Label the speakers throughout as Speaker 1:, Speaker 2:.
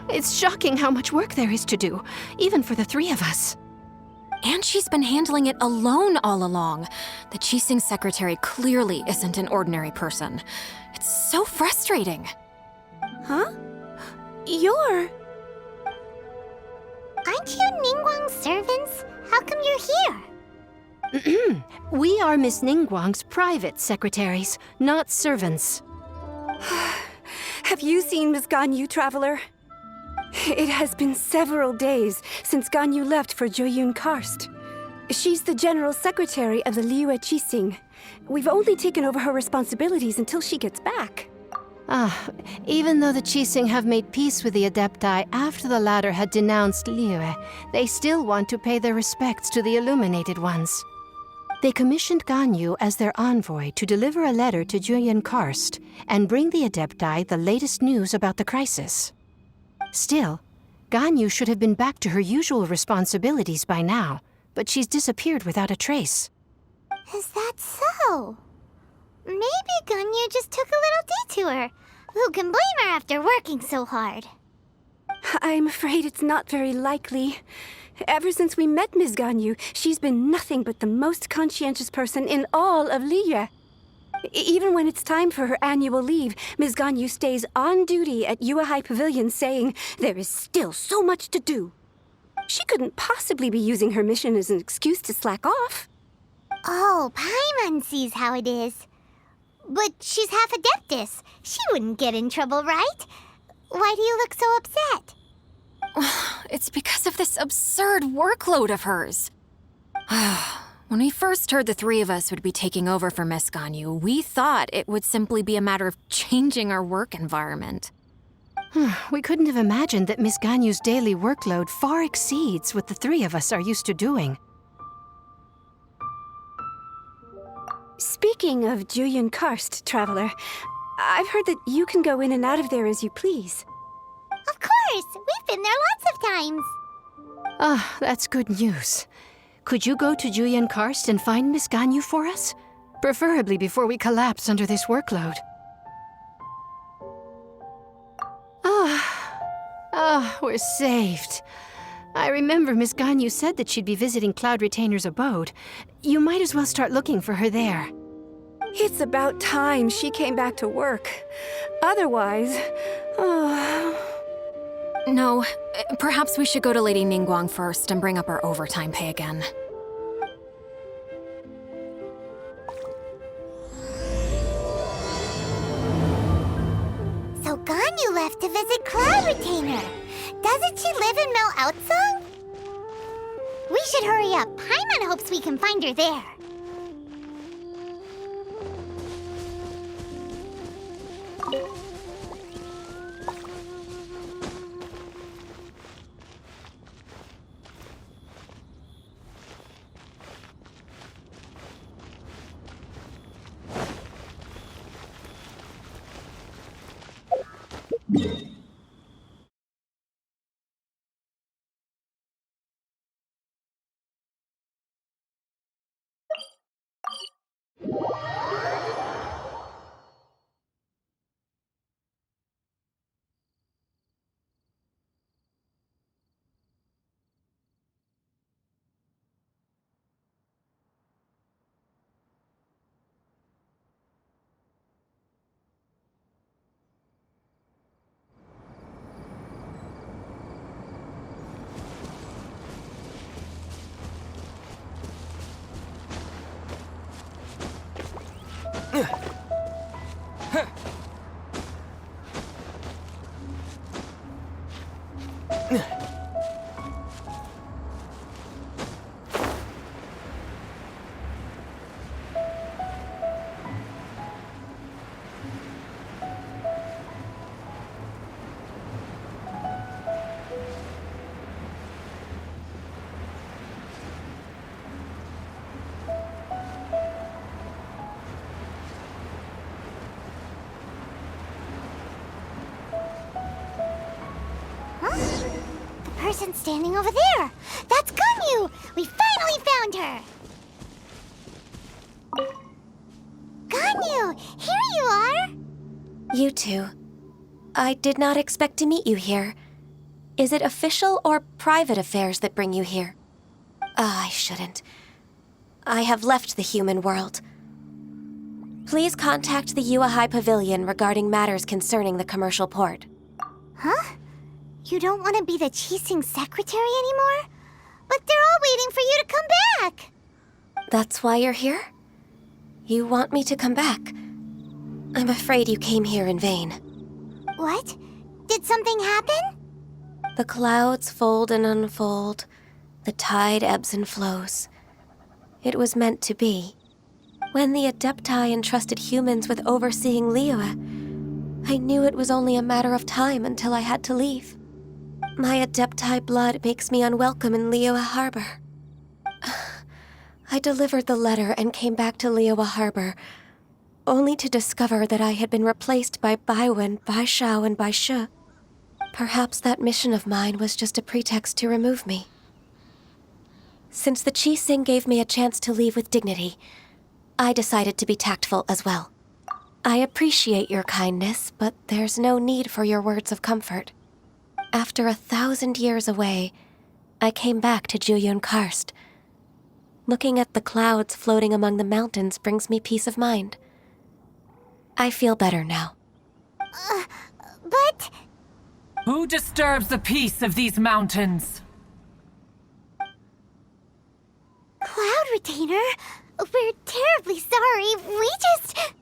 Speaker 1: It's shocking how much work there is to do, even for the three of us.
Speaker 2: And she's been handling it alone all along. The Qixing secretary clearly isn't an ordinary person. It's so frustrating.
Speaker 3: Huh? You're...
Speaker 4: Aren't you Ningguang's servants? How come you're here?
Speaker 1: We are Miss Ningguang's private secretaries, not servants.
Speaker 3: Have you seen Miss Ganyu, Traveler? It has been several days since Ganyu left for Joyun Karst. She's the general secretary of the Liyue Qixing. We've only taken over her responsibilities until she gets back.
Speaker 1: Even though the Qixing have made peace with the Adepti after the latter had denounced Liyue, they still want to pay their respects to the Illuminated Ones. They commissioned Ganyu as their envoy to deliver a letter to Joyun Karst and bring the Adepti the latest news about the crisis. Still, Ganyu should have been back to her usual responsibilities by now, but she's disappeared without a trace.
Speaker 4: Is that so? Maybe Ganyu just took a little detour. Who can blame her after working so hard?
Speaker 3: I'm afraid it's not very likely. Ever since we met Ms. Ganyu, she's been nothing but the most conscientious person in all of Liyue. Even when it's time for her annual leave, Ms. Ganyu stays on duty at Yuehai Pavilion saying there is still so much to do. She couldn't possibly be using her mission as an excuse to slack off.
Speaker 4: Oh, Paimon sees how it is. But she's half Adeptus. She wouldn't get in trouble, right? Why do you look so upset?
Speaker 2: It's because of this absurd workload of hers. When we first heard the three of us would be taking over for Miss Ganyu, we thought it would simply be a matter of changing our work environment.
Speaker 1: We couldn't have imagined that Miss Ganyu's daily workload far exceeds what the three of us are used to doing.
Speaker 3: Speaking of Joyun Karst, Traveler, I've heard that you can go in and out of there as you please.
Speaker 4: Of course! We've been there lots of times!
Speaker 1: That's good news. Could you go to Joyun Karst and find Miss Ganyu for us? Preferably before we collapse under this workload. We're saved. I remember Miss Ganyu said that she'd be visiting Cloud Retainer's abode. You might as well start looking for her there.
Speaker 3: It's about time she came back to work. Otherwise...
Speaker 2: No, perhaps we should go to Lady Ningguang first and bring up our overtime pay again.
Speaker 4: So Ganyu left to visit Cloud Retainer. Doesn't she live in Mel Outsong? We should hurry up. Paimon hopes we can find her there. The person standing over there! That's Ganyu! We finally found her! Ganyu! Here you are!
Speaker 5: You two. I did not expect to meet you here. Is it official or private affairs that bring you here? I shouldn't. I have left the human world. Please contact the Yuehai Pavilion regarding matters concerning the commercial port.
Speaker 4: Huh? You don't want to be the Qixing secretary anymore? But they're all waiting for you to come back!
Speaker 5: That's why you're here? You want me to come back? I'm afraid you came here in vain.
Speaker 4: What? Did something happen?
Speaker 5: The clouds fold and unfold. The tide ebbs and flows. It was meant to be. When the Adepti entrusted humans with overseeing Liyue, I knew it was only a matter of time until I had to leave. My Adepti blood makes me unwelcome in Liyue Harbor. I delivered the letter and came back to Liyue Harbor, only to discover that I had been replaced by Baiwen, Baishao, and Baishe. Perhaps that mission of mine was just a pretext to remove me. Since the Qixing gave me a chance to leave with dignity, I decided to be tactful as well. I appreciate your kindness, but there's no need for your words of comfort. After 1,000 years away, I came back to Juyun Karst. Looking at the clouds floating among the mountains brings me peace of mind. I feel better now.
Speaker 4: But...
Speaker 6: Who disturbs the peace of these mountains?
Speaker 4: Cloud Retainer? We're terribly sorry. We just...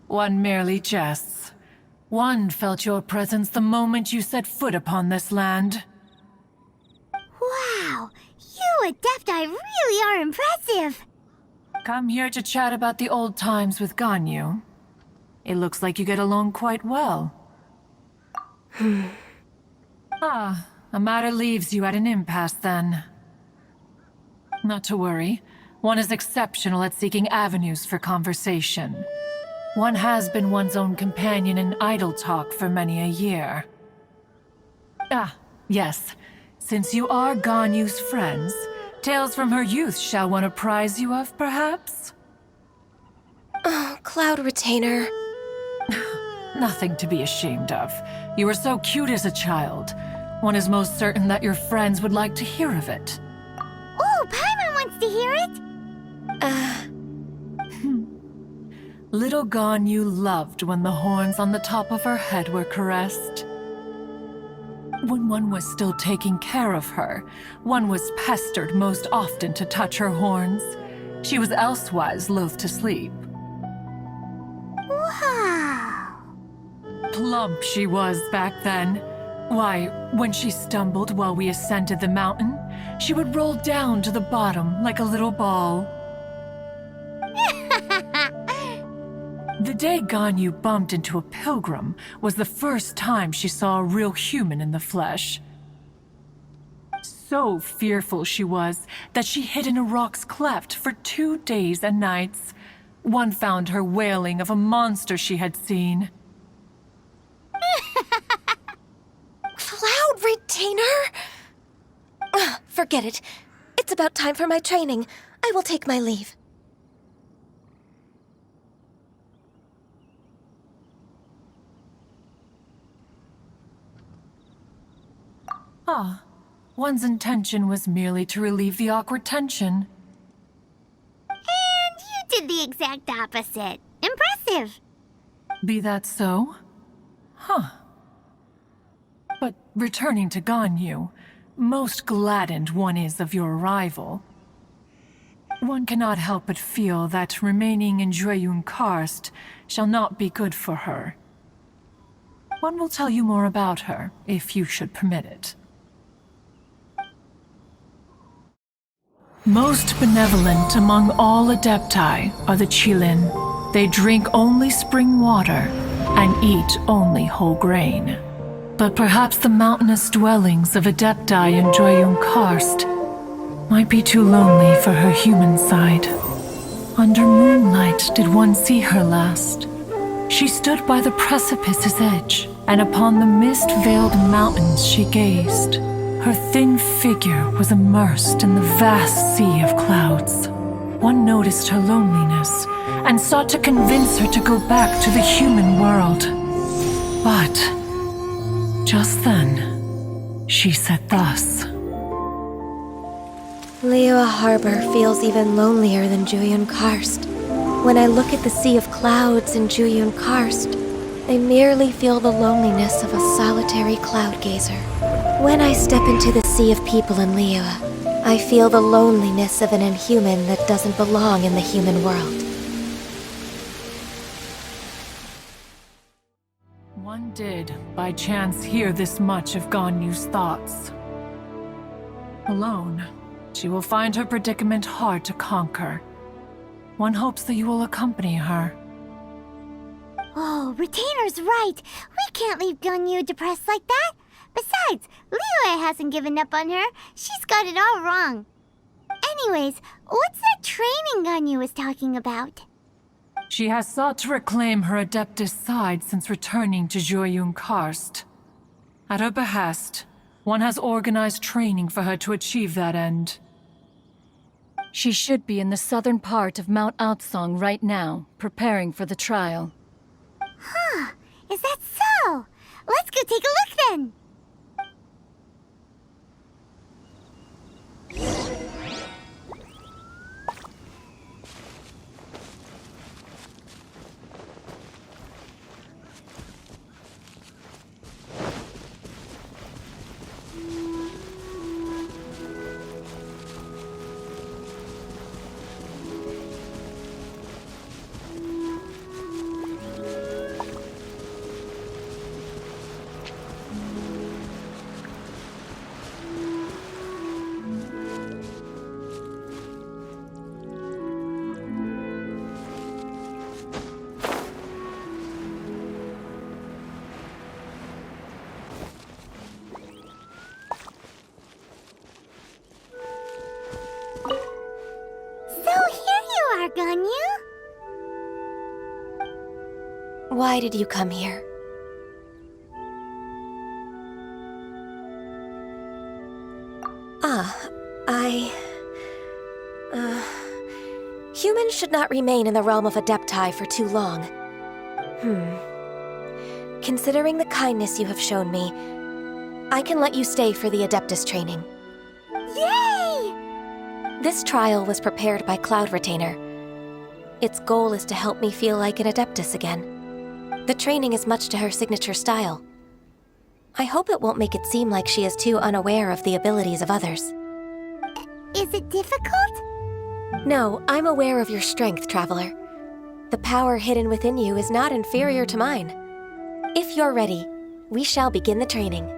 Speaker 6: One merely jests. One felt your presence the moment you set foot upon this land.
Speaker 4: Wow! You Adepti really are impressive!
Speaker 6: Come here to chat about the old times with Ganyu. It looks like you get along quite well. A matter leaves you at an impasse then. Not to worry. One is exceptional at seeking avenues for conversation. One has been one's own companion in idle talk for many a year. Yes. Since you are Ganyu's friends, tales from her youth shall one apprise you of, perhaps?
Speaker 5: Oh, Cloud Retainer.
Speaker 6: Nothing to be ashamed of. You were so cute as a child. One is most certain that your friends would like to hear of it.
Speaker 4: Oh, Paimon wants to hear it!
Speaker 6: Little Ganyu loved when the horns on the top of her head were caressed. When one was still taking care of her, one was pestered most often to touch her horns. She was elsewise loath to sleep.
Speaker 4: Wow!
Speaker 6: Plump she was back then. Why, when she stumbled while we ascended the mountain, she would roll down to the bottom like a little ball. The day Ganyu bumped into a pilgrim was the first time she saw a real human in the flesh. So fearful she was that she hid in a rock's cleft for 2 days and nights. One found her wailing of a monster she had seen.
Speaker 5: Cloud Retainer? Forget it. It's about time for my training. I will take my leave.
Speaker 6: One's intention was merely to relieve the awkward tension.
Speaker 4: And you did the exact opposite. Impressive!
Speaker 6: Be that so? But returning to Ganyu, most gladdened one is of your arrival. One cannot help but feel that remaining in Juyun Karst shall not be good for her. One will tell you more about her, if you should permit it. Most benevolent among all Adepti are the Qilin. They drink only spring water and eat only whole grain. But perhaps the mountainous dwellings of Adepti in Juyun Karst might be too lonely for her human side. Under moonlight did one see her last. She stood by the precipice's edge, and upon the mist-veiled mountains she gazed. Her thin figure was immersed in the vast sea of clouds. One noticed her loneliness and sought to convince her to go back to the human world. But just then, She said thus.
Speaker 5: Liyue Harbor feels even lonelier than Juyun Karst. When I look at the sea of clouds in Juyun Karst, I merely feel the loneliness of a solitary cloud gazer. When I step into the sea of people in Liyue, I feel the loneliness of an inhuman that doesn't belong in the human world.
Speaker 6: One did, by chance, hear this much of Ganyu's thoughts. Alone, she will find her predicament hard to conquer. One hopes that you will accompany her.
Speaker 4: Oh, Retainer's right. We can't leave Ganyu depressed like that. Besides, Liyue hasn't given up on her. She's got it all wrong. Anyways, what's that training Ganyu was talking about?
Speaker 6: She has sought to reclaim her Adeptus side since returning to Juyun Karst. At her behest, one has organized training for her to achieve that end.
Speaker 7: She should be in the southern part of Mount Aotsong right now, preparing for the trial.
Speaker 4: Huh, is that so? Let's go take a look then. Ganyu?
Speaker 5: Why did you come here? Humans should not remain in the realm of Adepti for too long. Considering the kindness you have shown me, I can let you stay for the Adeptus training.
Speaker 4: Yay!
Speaker 5: This trial was prepared by Cloud Retainer. Its goal is to help me feel like an Adeptus again. The training is much to her signature style. I hope it won't make it seem like she is too unaware of the abilities of others.
Speaker 4: Is it difficult?
Speaker 5: No, I'm aware of your strength, Traveler. The power hidden within you is not inferior to mine. If you're ready, we shall begin the training.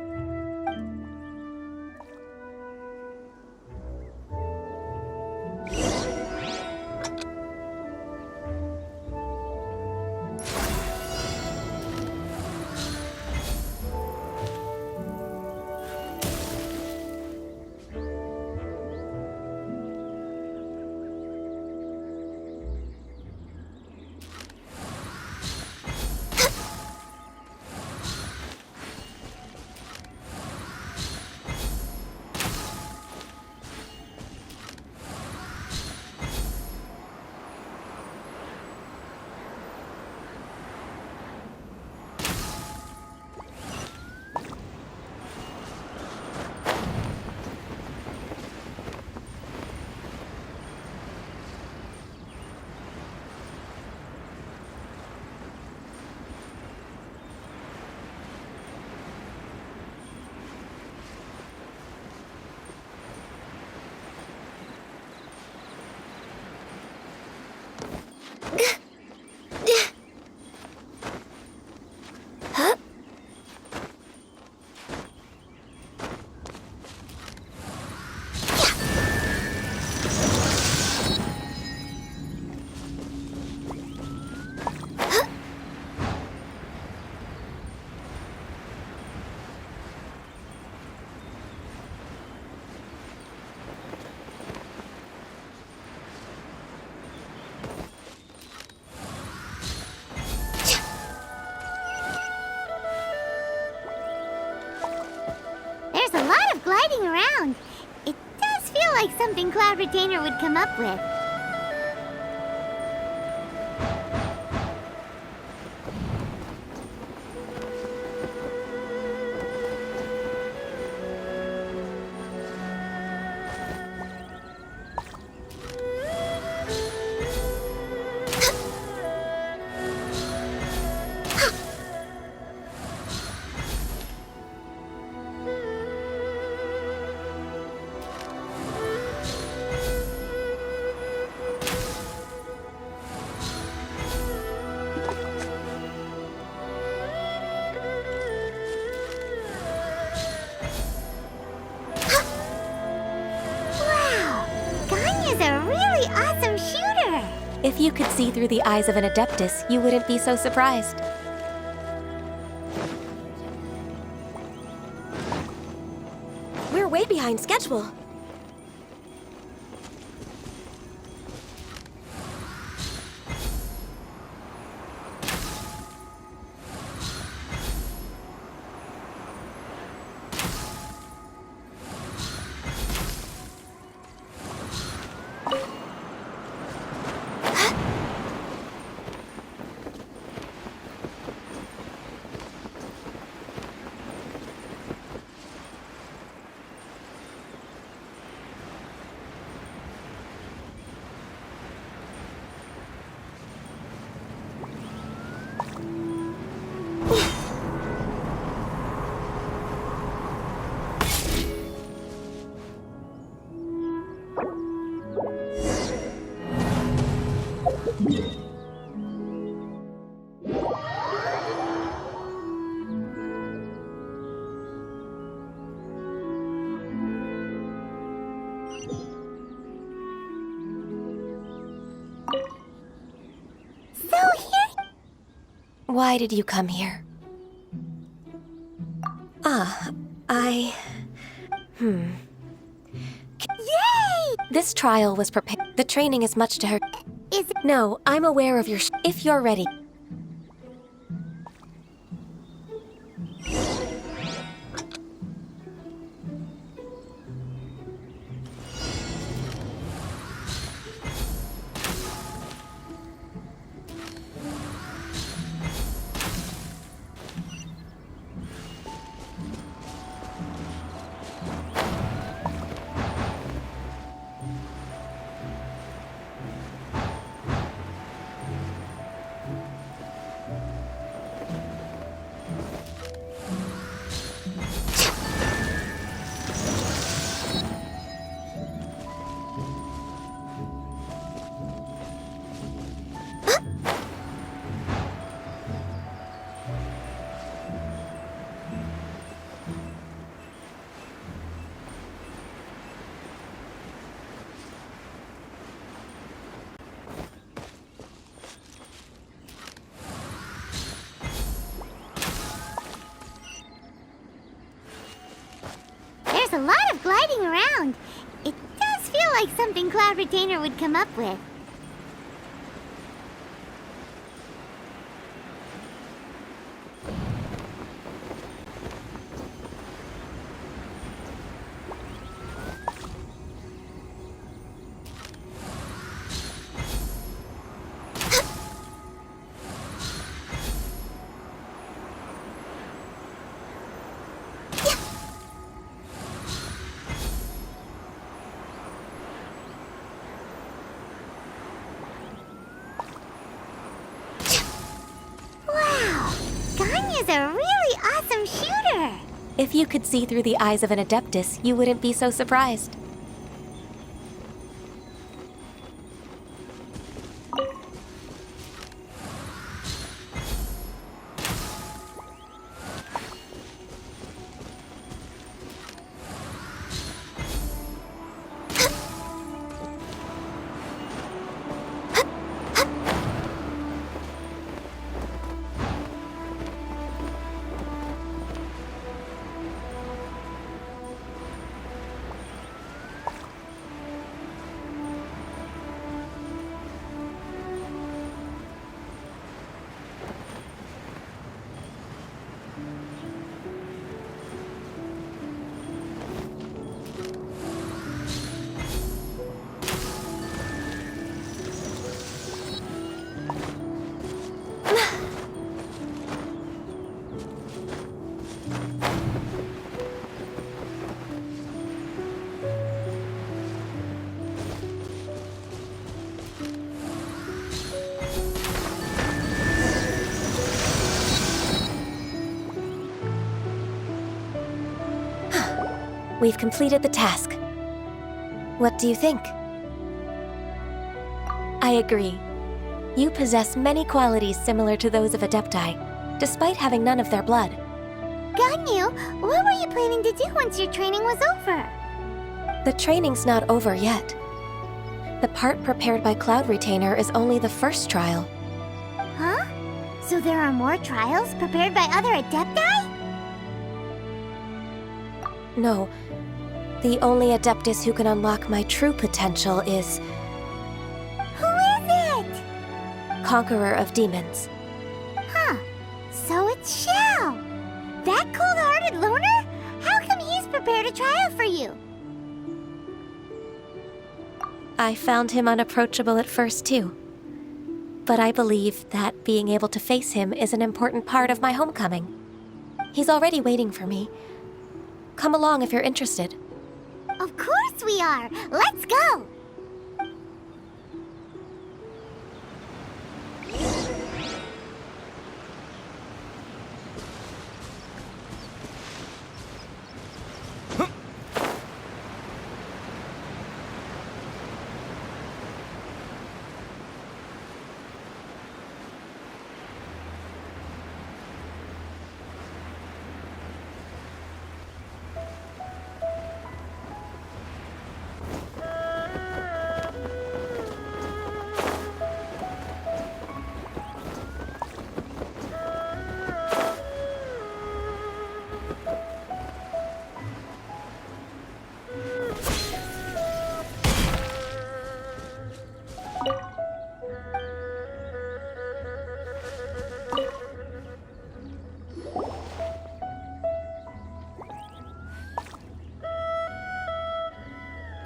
Speaker 4: There's a lot of gliding around. It does feel like something Cloud Retainer would come up with.
Speaker 5: If you could see through the eyes of an Adeptus, you wouldn't be so surprised. We're way behind schedule. Why did you come here? Yay! This trial was prepared. The training is much to her.
Speaker 4: Is it?
Speaker 5: No, I'm aware of your if you're ready.
Speaker 4: There's a lot of gliding around. It does feel like something Cloud Retainer would come up with. Ganyu's a really awesome shooter!
Speaker 5: If you could see through the eyes of an Adeptus, you wouldn't be so surprised. We've completed the task. What do you think? I agree. You possess many qualities similar to those of Adepti, despite having none of their blood.
Speaker 4: Ganyu, what were you planning to do once your training was over?
Speaker 5: The training's not over yet. The part prepared by Cloud Retainer is only the first trial.
Speaker 4: Huh? So there are more trials prepared by other Adepti?
Speaker 5: No. The only Adeptus who can unlock my true potential is
Speaker 4: Who is it?
Speaker 5: Conqueror of Demons.
Speaker 4: Huh. So it's Xiao. That cold-hearted loner? How come he's prepared a trial for you?
Speaker 5: I found him unapproachable at first, too. But I believe that being able to face him is an important part of my homecoming. He's already waiting for me. Come along if you're interested.
Speaker 4: Of course we are. Let's go.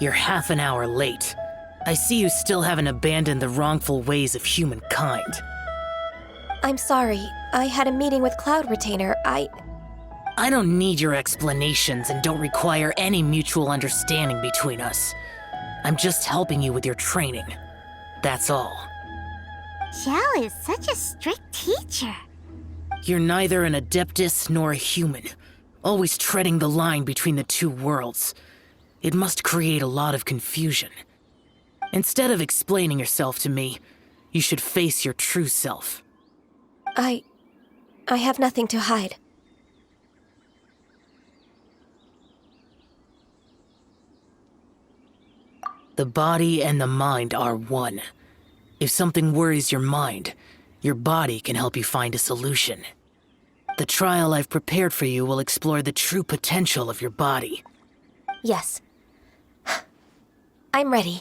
Speaker 8: You're half an hour late. I see you still haven't abandoned the wrongful ways of humankind.
Speaker 5: I'm sorry. I had a meeting with Cloud Retainer.
Speaker 8: I don't need your explanations and don't require any mutual understanding between us. I'm just helping you with your training. That's all.
Speaker 4: Xiao is such a strict teacher.
Speaker 8: You're neither an Adeptus nor a human, always treading the line between the two worlds. It must create a lot of confusion. Instead of explaining yourself to me, you should face your true self.
Speaker 5: I have nothing to hide.
Speaker 8: The body and the mind are one. If something worries your mind, your body can help you find a solution. The trial I've prepared for you will explore the true potential of your body.
Speaker 5: Yes. I'm ready.